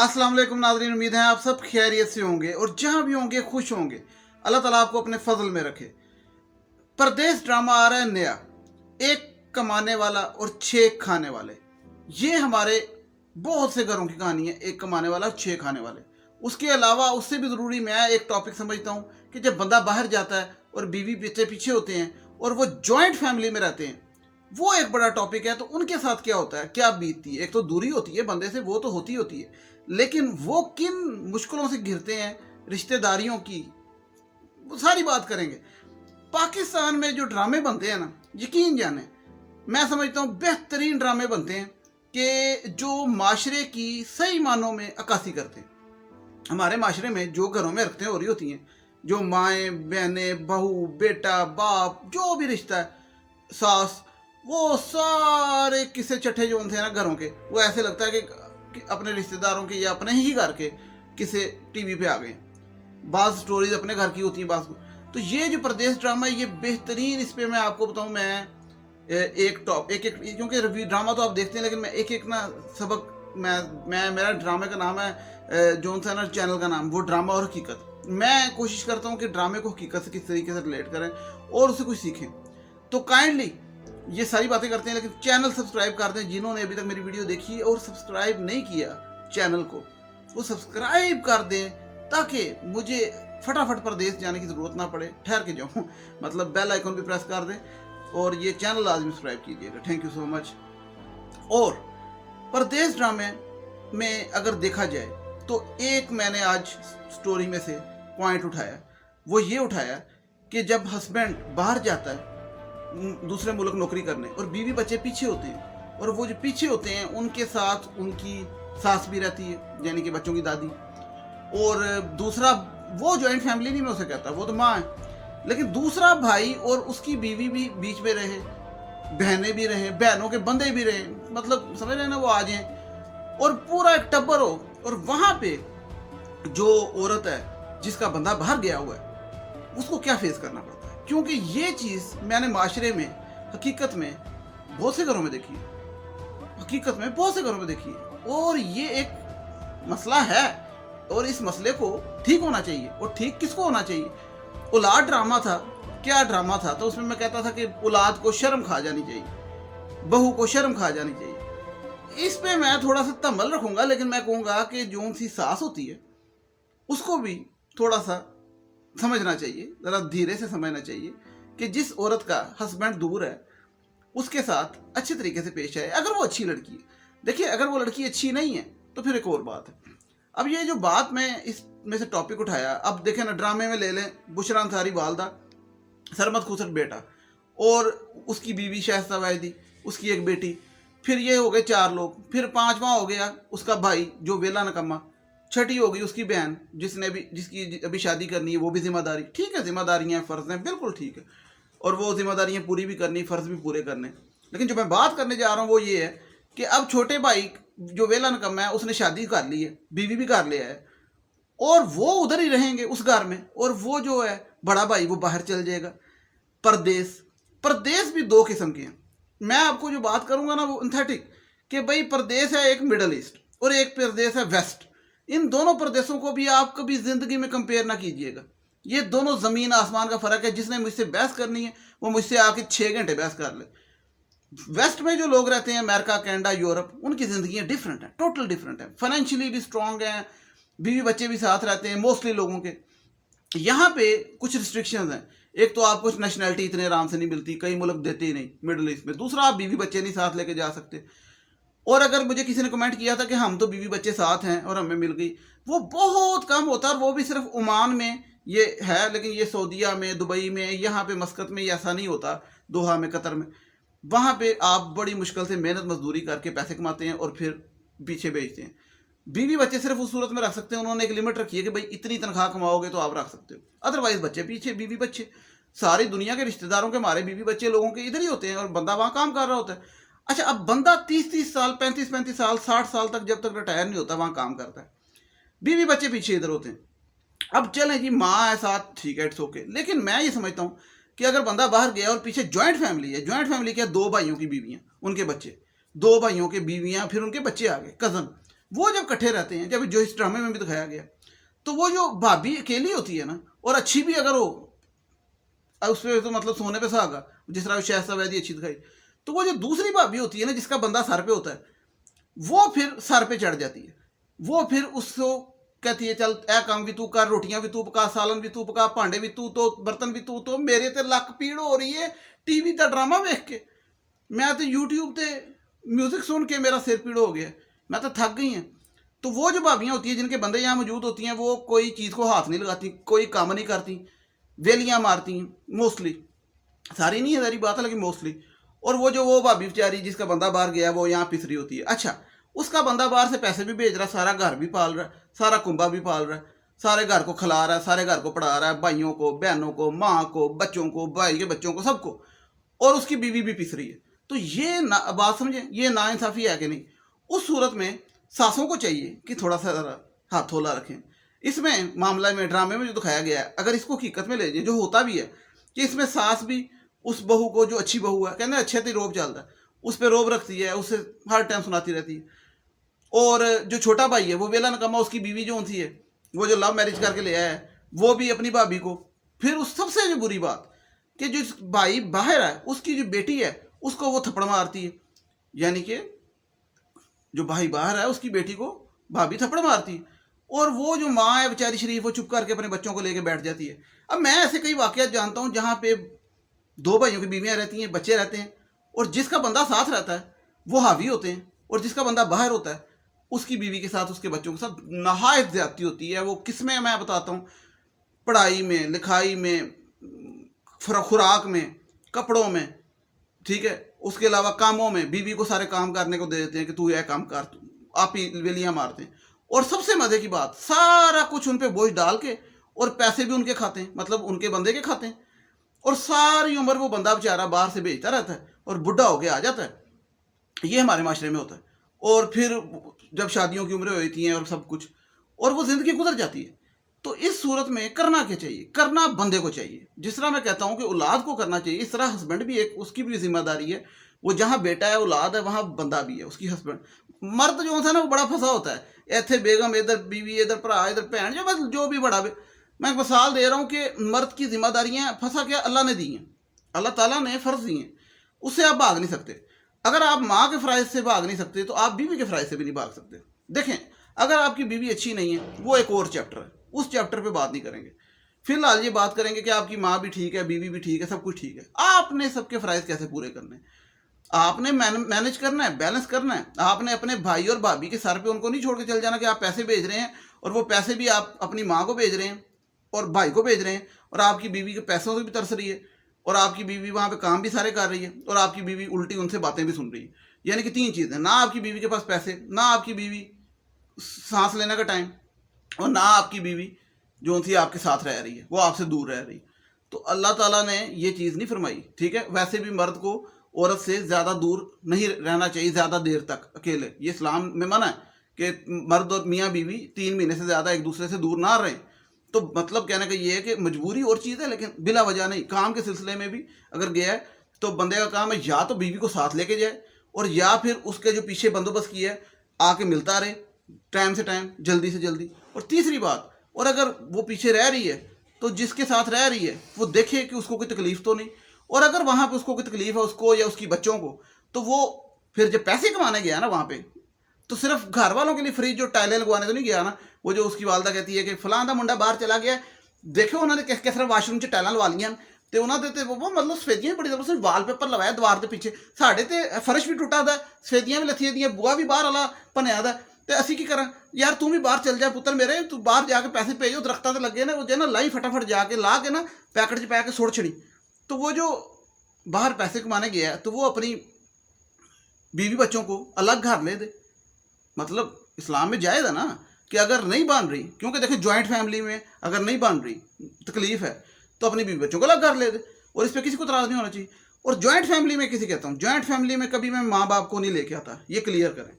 अस्सलाम वालेकुम नाज़रीन, उम्मीद है आप सब खैरियत से होंगे और जहाँ भी होंगे खुश होंगे। अल्लाह ताला आपको अपने फजल में रखे। परदेस ड्रामा आ रहा है नया, एक कमाने वाला और 6 खाने वाले। ये हमारे बहुत से घरों की कहानी है, एक कमाने वाला और 6 खाने वाले। उसके अलावा उससे भी ज़रूरी मैं एक टॉपिक समझता हूँ कि जब बंदा बाहर जाता है और बीवी बच्चे पीछे होते हैं और वो जॉइंट फैमिली में रहते हैं, वो एक बड़ा टॉपिक है। तो उनके साथ क्या होता है, क्या बीतती है। एक तो दूरी होती है बंदे से, वो तो होती है, लेकिन वो किन मुश्किलों से घिरते हैं, रिश्तेदारियों की, वो सारी बात करेंगे। पाकिस्तान में जो ड्रामे बनते हैं ना, यकीन जाने मैं समझता हूँ बेहतरीन ड्रामे बनते हैं कि जो माशरे की सही मानों में अक्कासी करते हैं। हमारे माशरे में जो घरों में रखते हो रही होती हैं, जो माएँ बहनें, बहू बेटा बाप, जो भी रिश्ता है, सास, वो सारे किस्से चट्ठे जो थे ना घरों के, वो ऐसे लगता है कि अपने रिश्तेदारों के या अपने ही घर के किस्से टीवी पे आ गए। बाज़ स्टोरीज अपने घर की होती हैं बाज़ को। तो ये जो परदेस ड्रामा है, ये बेहतरीन। इस पे मैं आपको बताऊं, मैं एक क्योंकि ड्रामा तो आप देखते हैं, लेकिन मैं एक एक ना सबक मैं मेरा ड्रामे का नाम है जॉन सैनर चैनल का नाम, वो ड्रामा और हकीकत। मैं कोशिश करता हूँ कि ड्रामे को हकीकत से किस तरीके से रिलेट करें और उससे कुछ सीखें। तो काइंडली ये सारी बातें करते हैं, लेकिन चैनल सब्सक्राइब कर दें। जिन्होंने अभी तक मेरी वीडियो देखी है और सब्सक्राइब नहीं किया चैनल को, वो सब्सक्राइब कर दें ताकि मुझे फटाफट परदेस जाने की ज़रूरत ना पड़े, ठहर के जाऊँ। मतलब बेल आइकन भी प्रेस कर दें और ये चैनल लाजमी सब्सक्राइब कीजिएगा। Thank you so much. और परदेस ड्रामे में अगर देखा जाए तो एक मैंने आज स्टोरी में से पॉइंट उठाया, वो ये उठाया कि जब हस्बैंड बाहर जाता है दूसरे मुल्क नौकरी करने और बीवी बच्चे पीछे होते हैं, और वो जो पीछे होते हैं उनके साथ उनकी सास भी रहती है, यानी कि बच्चों की दादी। और दूसरा, वो जॉइंट फैमिली नहीं मैं उसे कहता, वो तो माँ है, लेकिन दूसरा भाई और उसकी बीवी भी बीच में रहे, बहनें भी रहे, बहनों के बंदे भी रहे, मतलब समझ रहे हैं ना, वो आ जाएं और पूरा एक टब्बर हो। और वहाँ पे जो औरत है जिसका बंदा बाहर गया हुआ है, उसको क्या फेस करना पड़ता है। क्योंकि ये चीज़ मैंने माशरे में, हकीकत में बहुत से घरों में देखी है, हकीकत में बहुत से घरों में देखी है। और ये एक मसला है और इस मसले को ठीक होना चाहिए। और ठीक किसको होना चाहिए। औलाद ड्रामा था, क्या ड्रामा था, तो उसमें मैं कहता था कि औलाद को शर्म खा जानी चाहिए, बहू को शर्म खा जानी चाहिए। इस पे मैं थोड़ा सा तमल रखूंगा, लेकिन मैं कहूँगा कि जो सी सास होती है उसको भी थोड़ा सा समझना चाहिए, ज़रा धीरे से समझना चाहिए कि जिस औरत का हस्बैंड दूर है उसके साथ अच्छे तरीके से पेश आए, अगर वो अच्छी लड़की है। देखिए, अगर वो लड़की अच्छी नहीं है तो फिर एक और बात है। अब ये जो बात मैं इसमें से टॉपिक उठाया, अब देखें ना, ड्रामे में ले लें बुशरा अंसारी वालदा, सरमद खुसर बेटा और उसकी बीवी शाइस्ता वाहिदी, उसकी एक बेटी, फिर ये हो गए 4 लोग। फिर 5वां हो गया उसका भाई जो वेला नकम्मा, छठी हो गई उसकी बहन जिसकी अभी शादी करनी है, वो भी जिम्मेदारी। ठीक है, जिम्मेदारियाँ फ़र्ज़ हैं, बिल्कुल ठीक है, और वो जिम्मेदारियाँ पूरी भी करनी, फ़र्ज़ भी पूरे करने। लेकिन जो मैं बात करने जा रहा हूँ वो ये है कि अब छोटे भाई जो वेला नकम्मा है, उसने शादी कर ली है, बीवी भी कर लिया है, और वो उधर ही रहेंगे उस घर में, और वो जो है बड़ा भाई वो बाहर चल जाएगा। परदेस भी 2 किस्म के हैं। मैं आपको जो बात करूँगा ना, वो इंथेटिक कि भाई परदेस है एक मिडल ईस्ट और एक परदेस है वेस्ट। इन दोनों प्रदेशों को भी आप कभी ज़िंदगी में कंपेयर ना कीजिएगा। ये दोनों ज़मीन आसमान का फ़र्क है। जिसने मुझसे बहस करनी है वो मुझसे आके 6 घंटे बहस कर ले। वेस्ट में जो लोग रहते हैं, अमेरिका, कनाडा, यूरोप, उनकी ज़िंदगियाँ डिफरेंट हैं, टोटल डिफरेंट हैं। फाइनेंशियली भी स्ट्रॉन्ग हैं, बीवी बच्चे भी साथ रहते हैं मोस्टली लोगों के। यहाँ पे कुछ रिस्ट्रिक्शंस हैं। एक तो आपको नेशनैलिटी इतने आराम से नहीं मिलती, कई मुल्क देते ही नहीं मिडल ईस्ट में। दूसरा, आप बीवी बच्चे नहीं साथ लेके जा सकते। और अगर मुझे किसी ने कमेंट किया था कि हम तो बीवी बच्चे साथ हैं और हमें मिल गई, वो बहुत कम होता है, और वो भी सिर्फ ओमान में ये है। लेकिन ये सऊदीया में, दुबई में, यहाँ पे मस्कत में ये ऐसा नहीं होता, दोहा में, कतर में। वहाँ पे आप बड़ी मुश्किल से मेहनत मजदूरी करके पैसे कमाते हैं और फिर पीछे भेजते हैं। बीवी बच्चे सिर्फ उस सूरत में रख सकते हैं, उन्होंने एक लिमिट रखी है कि भाई इतनी तनख्वाह कमाओगे तो आप रख सकते हो, अदरवाइज बच्चे पीछे, बीवी बच्चे। सारी दुनिया के रिश्तेदारों के हमारे बीवी बच्चे लोगों के इधर ही होते हैं और बंदा वहाँ काम कर रहा होता है। अच्छा, अब बंदा 30-30 साल, 35-35 साल, 60 साल तक, जब तक रिटायर नहीं होता, वहाँ काम करता है, बीवी बच्चे पीछे इधर होते हैं। अब चलें जी, माँ है साथ, ठीक है, इट्स ओके। लेकिन मैं ये समझता हूँ कि अगर बंदा बाहर गया और पीछे जॉइंट फैमिली है, जॉइंट फैमिली क्या, 2 भाइयों की बीवियाँ, उनके बच्चे, 2 भाइयों के बीवियाँ, फिर उनके बच्चे आ गए, कज़न, وہ جب اکٹھے رہتے ہیں، جب جو اس ڈرامے میں بھی دکھایا گیا، تو وہ جو بھابھی اکیلی ہوتی ہے نا، اور اچھی بھی اگر ہو، اس پہ تو مطلب سونے پہ سہاگا، جس طرح شہزادہ ویدی اچھی دکھائی، تو وہ جو دوسری بھابھی ہوتی ہے نا، جس کا بندہ سر پہ ہوتا ہے، وہ پھر سر پہ چڑھ جاتی ہے، وہ پھر اس کو کہتی ہے چل اے کام بھی تو کر، روٹیاں بھی تو پکا، سالن بھی تو پکا، بھانڈے بھی تو برتن بھی تو میرے تے لک پیڑ ہو رہی ہے ٹی وی تے ڈرامہ ویکھ کے، میں تو یوٹیوب تے میوزک سن کے میرا سر پیڑ ہو گیا، میں تو تھک گئی ہیں۔ تو وہ جو بھابیاں ہوتی ہیں جن کے بندے یہاں موجود ہوتی ہیں، وہ کوئی چیز کو ہاتھ نہیں لگاتی، کوئی کام نہیں کرتی، ویلیاں مارتی ہیں موسٹلی، ساری نہیں ہے ساری بات ہے لیکن موسٹلی۔ اور وہ بھابی بیچاری جس کا بندہ باہر گیا وہ یہاں پس رہی ہوتی ہے، اچھا اس کا بندہ باہر سے پیسے بھی بھیج رہا ہے، سارا گھر بھی پال رہا ہے، سارا کنبا بھی پال رہا ہے، سارے گھر کو کھلا رہا ہے، سارے گھر کو پڑھا رہا ہے، بھائیوں کو، بہنوں کو، ماں کو، بچوں کو، بھائی کے بچوں کو، سب کو، اور اس کی بیوی بھی پس رہی ہے۔ تو یہ بات سمجھیں، یہ ناانصافی ہے کہ نہیں؟ اس صورت میں ساسوں کو چاہیے کہ تھوڑا سا ہاتھ تھولا رکھیں۔ اس میں معاملہ میں ڈرامے میں جو دکھایا گیا ہے، اگر اس کو حقیقت میں لے جائیں، جو ہوتا بھی ہے کہ اس میں ساس بھی اس بہو کو، جو اچھی بہو ہے، کہتے ہیں اچھے تے روب چلتا ہے، اس پہ روب رکھتی ہے، اسے ہر ٹائم سناتی رہتی ہے، اور جو چھوٹا بھائی ہے وہ ویلا نکما، اس کی بیوی جو ہوتی ہے، وہ جو لو میرج کر کے لے آیا ہے، وہ بھی اپنی بھابھی کو، پھر اس سب سے جو بری بات کہ جو بھائی باہر ہے اس کی جو بیٹی ہے اس کو وہ تھپڑ مارتی ہے، یعنی کہ جو بھائی باہر ہے اس کی بیٹی کو بھابھی تھپڑ مارتی ہے، اور وہ جو ماں ہے بیچاری شریف، وہ چپ کر کے اپنے بچوں کو لے کے بیٹھ جاتی ہے۔ اب میں ایسے کئی واقعات جانتا ہوں جہاں پہ دو بھائیوں کی بیویاں رہتی ہیں، بچے رہتے ہیں، اور جس کا بندہ ساتھ رہتا ہے وہ حاوی ہوتے ہیں، اور جس کا بندہ باہر ہوتا ہے اس کی بیوی کے ساتھ، اس کے بچوں کے ساتھ نہایت زیادتی ہوتی ہے۔ وہ کس میں بتاتا ہوں، پڑھائی میں، لکھائی میں، خوراک میں، کپڑوں میں، ٹھیک ہے، اس کے علاوہ کاموں میں بیوی کو سارے کام کرنے کو دے دیتے ہیں کہ تو یہ کام کر، آپ ہی ویلیاں مارتے ہیں، اور سب سے مزے کی بات، سارا کچھ ان پہ بوجھ ڈال کے، اور پیسے بھی ان کے کھاتے ہیں، مطلب ان کے بندے کے کھاتے ہیں، اور ساری عمر وہ بندہ بیچارہ باہر سے بھیجتا رہتا ہے اور بڈھا ہو کے آ جاتا ہے۔ یہ ہمارے معاشرے میں ہوتا ہے، اور پھر جب شادیوں کی عمریں ہوتی ہیں اور سب کچھ، اور وہ زندگی گزر جاتی ہے۔ تو اس صورت میں کرنا کیا چاہیے؟ کرنا بندے کو چاہیے، جس طرح میں کہتا ہوں کہ اولاد کو کرنا چاہیے، اس طرح ہسبینڈ بھی ایک، اس کی بھی ذمہ داری ہے، وہ جہاں بیٹا ہے، اولاد ہے، وہاں بندہ بھی ہے، اس کی ہسبینڈ۔ مرد جو ہوتا ہے نا وہ بڑا پھنسا ہوتا ہے، ایتھے بیگم، ادھر بیوی، ادھر بھرا، ادھر بہن، جو بھی بڑا بھی۔ میں ایک مثال دے رہا ہوں کہ مرد کی ذمہ داریاں پھنسا کیا اللہ نے دی ہیں، اللہ تعالیٰ نے فرض دی ہیں، اس سے آپ بھاگ نہیں سکتے۔ اگر آپ ماں کے فرائض سے بھاگ نہیں سکتے تو آپ بیوی کے فرائض سے بھی نہیں بھاگ سکتے۔ دیکھیں، اگر آپ کی بیوی اچھی نہیں ہے، وہ ایک اور چیپٹر ہے، اس چیپٹر پہ بات نہیں کریں گے، فی الحال یہ بات کریں گے کہ آپ کی ماں بھی ٹھیک ہے، بیوی بھی ٹھیک ہے، سب کچھ ٹھیک ہے۔ آپ نے سب کے فرائض کیسے پورے کرنے ہیں؟ آپ نے مینج کرنا ہے، بیلنس کرنا ہے۔ آپ نے اپنے بھائی اور بھابھی کے سر پہ ان کو نہیں چھوڑ کے چل جانا کہ آپ پیسے بھیج رہے ہیں، اور وہ پیسے بھی آپ اپنی ماں کو بھیج رہے ہیں اور بھائی کو بھیج رہے ہیں، اور آپ کی بیوی کے پیسوں سے بھی ترس رہی ہے، اور آپ کی بیوی وہاں پہ کام بھی سارے کر رہی ہے، اور آپ کی بیوی الٹی ان سے باتیں بھی سن رہی ہے۔ یعنی کہ تین چیزیں، نہ آپ کی بیوی کے پاس پیسے، نہ آپ کی بیوی سانس لینے کا ٹائم، اور نہ آپ کی بیوی جو تھی آپ کے ساتھ رہ رہی ہے، وہ آپ سے دور رہ رہی ہے۔ تو اللہ تعالیٰ نے یہ چیز نہیں فرمائی، ٹھیک ہے؟ ویسے بھی مرد کو عورت سے زیادہ دور نہیں رہنا چاہیے زیادہ دیر تک اکیلے، یہ اسلام میں منع ہے کہ مرد اور میاں بیوی 3 مہینے سے زیادہ ایک دوسرے سے دور نہ رہیں۔ تو مطلب کہنے کا یہ ہے کہ مجبوری اور چیز ہے، لیکن بلا وجہ نہیں۔ کام کے سلسلے میں بھی اگر گیا ہے تو بندے کا کام ہے یا تو بیوی کو ساتھ لے کے جائے، اور یا پھر اس کے جو پیچھے بندوبست کیا ہے آ کے ملتا رہے ٹائم سے ٹائم، جلدی سے جلدی۔ اور تیسری بات، اور اگر وہ پیچھے رہ رہی ہے تو جس کے ساتھ رہ رہی ہے وہ دیکھے کہ اس کو کوئی تکلیف تو نہیں، اور اگر وہاں پہ اس کو کوئی تکلیف ہے، اس کو یا اس کی بچوں کو، تو وہ پھر جب پیسے کمانے گیا نا وہاں پہ، تو صرف گھر والوں کے لیے فریج جو ٹائلیں لگوانے تو نہیں گیا نا۔ وہ جو اس کی والدہ کہتی ہے کہ فلاں دا منڈا باہر چلا گیا، دیکھو انہوں نے کس طرح واش روم چ ٹائلاں لوا لیاں، تو انہوں نے وہ مطلب سفیدیاں بڑی زبردست وال پیپر لوایا دیوار کے پیچھے، ساڈے تے فرش بھی ٹوٹا دا، سفیدیاں بھی لتھیاں دیاں، بوا بھی باہر والا بنیا دا، تے اسی کی کریں یار؟ تم بھی باہر چل جا پتر میرے، تو باہر جا کے پیسے بھیجو، درختوں تے لگے نا، وہ جو ہے نا لائی فٹافٹ جا کے لا کے نا پیکٹ چ پا کے سوڑ چھڑی۔ تو وہ جو باہر پیسے کمانے گیا ہے تو وہ اپنی بیوی بچوں کو الگ گھر لے دے۔ مطلب اسلام میں جائز ہے نا کہ اگر نہیں بن رہی، کیونکہ دیکھیں جوائنٹ فیملی میں اگر نہیں بن رہی، تکلیف ہے، تو اپنی بیوی بچوں کو الگ گھر لے دے، اور اس پہ کسی کو اعتراض نہیں ہونا چاہیے۔ اور جوائنٹ فیملی میں کسی کہتا ہوں، جوائنٹ فیملی میں کبھی میں ماں باپ کو نہیں لے کے آتا، یہ کلیئر کریں۔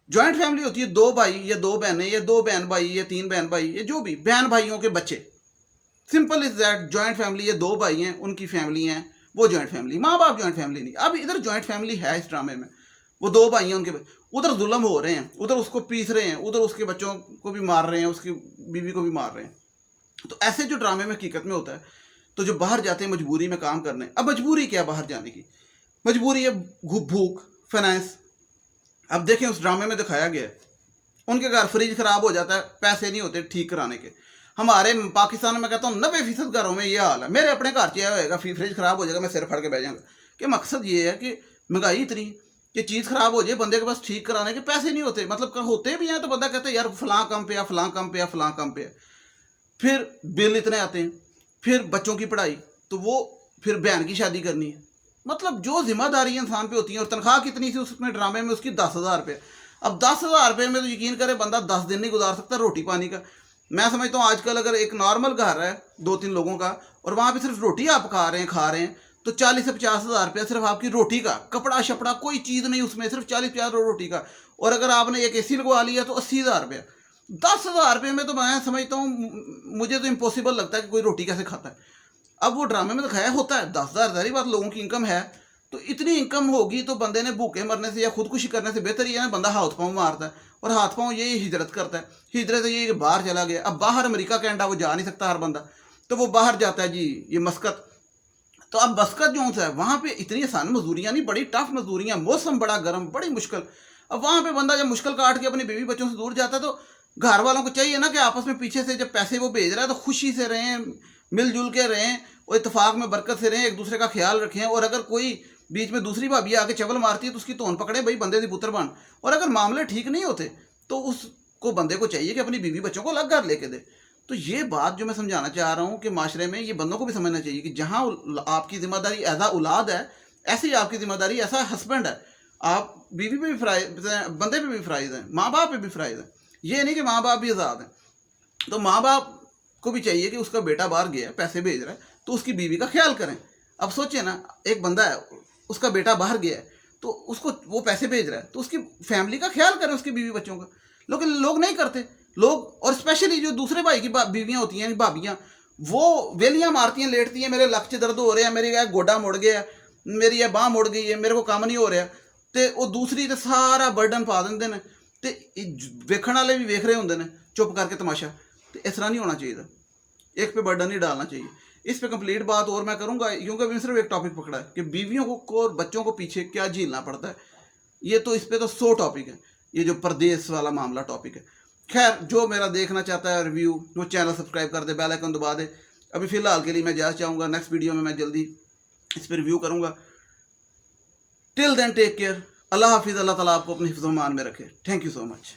جوائنٹ فیملی ہوتی ہے 2 بھائی یا 2 بہنیں یا 2 بہن بھائی یا 3 بہن بھائی یا جو بھی بہن بھائیوں کے بچے، simple is that. Joint family یہ 2 بھائی ہیں، ان کی فیملی ہیں، وہ جوائنٹ فیملی، ماں باپ جوائنٹ فیملی نہیں۔ اب ادھر جوائنٹ فیملی ہے اس ڈرامے میں، وہ 2 بھائی ہیں ان کے उधर जुल्म हो रहे हैं, उधर उसको पीस रहे हैं, उधर उसके बच्चों को भी मार रहे हैं, उसकी बीवी को भी मार रहे हैं। तो ऐसे जो ड्रामे में हकीकत में होता है, तो जो बाहर जाते हैं मजबूरी में काम करने, अब मजबूरी क्या बाहर जाने की, मजबूरी है भूख, फाइनेंस। अब देखें उस ड्रामे में दिखाया गया है, उनके घर फ्रिज खराब हो जाता है, पैसे नहीं होते ठीक कराने के। हमारे पाकिस्तान में कहता हूँ 90% घरों में ये हाल है। मेरे अपने घर चाहे होएगा, फ्रिज खराब हो जाएगा, मैं सिर फाड़ के बैठ जाऊँगा। कि मकसद ये है कि महंगाई इतनी कि चीज़ खराब हो जाए, बंदे के पास ठीक कराने के पैसे नहीं होते। मतलब होते भी हैं तो बंदा कहता है यार फलां कम पे, फलां कम पे, फलां कम पे। फिर बिल इतने आते हैं, फिर बच्चों की पढ़ाई, तो वो फिर बहन की शादी करनी है। मतलब जो जिम्मेदारी इंसान पे होती है, और तनख्वाह कितनी थी उसमें ड्रामे में उसकी 10,000 रुपये। अब 10,000 रुपये में तो यकीन करे बंदा 10 दिन नहीं गुजार सकता रोटी पानी का। मैं समझता हूँ आजकल अगर एक नॉर्मल घर है 2-3 लोगों का, और वहाँ पे सिर्फ रोटी आप खा रहे हैं तो 40 से 50,000 रुपया सिर्फ आपकी रोटी का, कपड़ा शपड़ा कोई चीज़ नहीं उसमें, सिर्फ 40-50 रोटी का। और अगर आपने एक AC लगवा लिया तो 80,000 रुपया। 10,000 रुपये में तो मैं समझता हूँ, मुझे तो इम्पॉसिबल लगता है कि कोई रोटी कैसे खाता है। अब वो ड्रामे में दिखाया होता है 10,000, सारी बात लोगों की इनकम है, तो इतनी इनकम होगी तो बंदे ने भूखे मरने से या खुदकुशी करने से बेहतर ये है बंदा हाथ पाँव मारता है, और हाथ पाँव ये हिजरत करता है। हिजरत ये बाहर चला गया। अब बाहर अमेरिका कनाडा वो जा नहीं सकता हर बंदा, तो वो बाहर जाता है जी ये मस्कत। तो अब मस्कत जो है वहाँ पे इतनी आसान मजदूरियाँ नहीं, बड़ी टफ मजदूरियाँ, मौसम बड़ा गर्म, बड़ी मुश्किल। अब वहाँ पे बंदा जब मुश्किल काट के अपने बीवी बच्चों से दूर जाता है, तो घर वालों को चाहिए ना कि आपस में पीछे से जब पैसे वो भेज रहा है तो खुशी से रहें, मिलजुल के रहें, और इत्तेफाक में बरकत से रहें, एक दूसरे का ख्याल रखें। और अगर कोई बीच में दूसरी भाभी आके चवल मारती है तो उसकी तोन पकड़े, भाई बंदे दी पुत्र बन। और अगर मामले ठीक नहीं होते तो उसको बंदे को चाहिए कि अपनी बीवी बच्चों को अलग घर लेके दे। तो ये बात जो मैं समझाना चाह रहा हूँ कि माशरे में ये बंदों को भी समझना चाहिए कि जहाँ आपकी जिम्मेदारी एज औलाद है, ऐसी ही आपकी जिम्मेदारी ऐसा हस्बैंड है। आप बीवी पे भी फ़राइज़ हैं, बंदे पे भी फ़राइज़ हैं, माँ बाप पे भी फ़राइज़ हैं। ये नहीं कि माँ बाप भी आज़ाद हैं। तो माँ बाप को भी चाहिए कि उसका बेटा बाहर गया है, पैसे भेज रहा है, तो उसकी बीवी का ख्याल करें। अब सोचिए ना, एक बंदा है, उसका बेटा बाहर गया है, तो उसको वो पैसे भेज रहा है, तो उसकी फैमिली का ख्याल करें, उसकी बीवी बच्चों का। लेकिन लोग नहीं करते। लोग, और स्पेशली जो दूसरे भाई की बीवियाँ होती हैं, भाभियाँ, वो वेलियाँ मारती हैं, लेटती हैं, मेरे लक च दर्द हो रहे हैं, मेरी गोडा मुड़ गया, मेरी बांह मुड़ गई है, मेरे को काम नहीं हो रहा। तो वो दूसरी तो सारा बर्डन पा देंगे ने, तो वेखण वाले भी वेख रहे होंगे ने चुप करके तमाशा। तो इस तरह नहीं होना चाहिए, एक पे बर्डन नहीं डालना चाहिए। इस पे कंप्लीट बात और मैं करूंगा, क्योंकि अभी सिर्फ एक टॉपिक पकड़ा है कि बीवियों को और बच्चों को पीछे क्या झेलना पड़ता है। ये तो इस पे तो 100 टॉपिक है, ये जो परदेश वाला मामला टॉपिक है। खैर, जो मेरा देखना चाहता है रिव्यू, वो चैनल सब्सक्राइब कर दे, बेल आइकन दबा दे। अभी फ़िलहाल के लिए मैं जा चाहूँगा, नेक्स्ट वीडियो में मैं जल्दी इस पर रिव्यू करूँगा। टिल देन टेक केयर, अल्लाह हाफिज़। अल्लाह ताला आपको अपने हिफ्ज़-ओ-मान में रखे। Thank you so much.